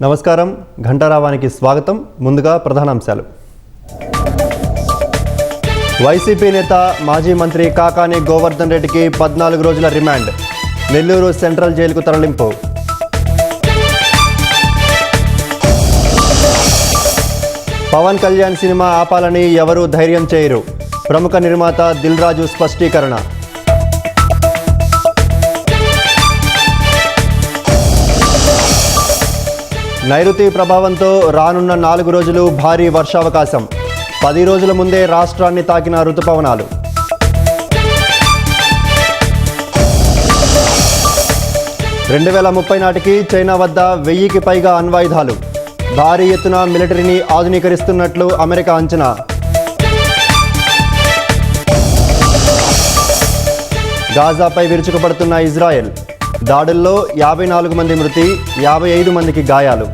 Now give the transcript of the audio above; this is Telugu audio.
నమస్కారం ఘంటారావానికి స్వాగతం. ముందుగా ప్రధానాంశాలు. వైసీపీ నేత మాజీ మంత్రి కాకాని గోవర్ధన్ రెడ్డికి 14 రోజుల రిమాండ్. నెల్లూరు సెంట్రల్ జైలుకు తరలింపు. పవన్ కళ్యాణ్ సినిమా ఆపాలని ఎవరూ ధైర్యం చేయరు. ప్రముఖ నిర్మాత దిల్ రాజు స్పష్టీకరణ. నైరుతి ప్రభావంతో రానున్న 4 రోజులు భారీ వర్షావకాశం. 10 రోజుల ముందే రాష్ట్రాన్ని తాకిన రుతుపవనాలు. నాటికి చైనా వద్ద 1000కి పైగా అణ్వాయుధాలు. భారీ ఎత్తున మిలిటరీని ఆధునీకరిస్తున్నట్లు అమెరికా అంచనా. గాజాపై విరుచుకుపడుతున్న ఇజ్రాయెల్. దాడుల్లో 54 మంది మృతి, 55 మందికి గాయాలు.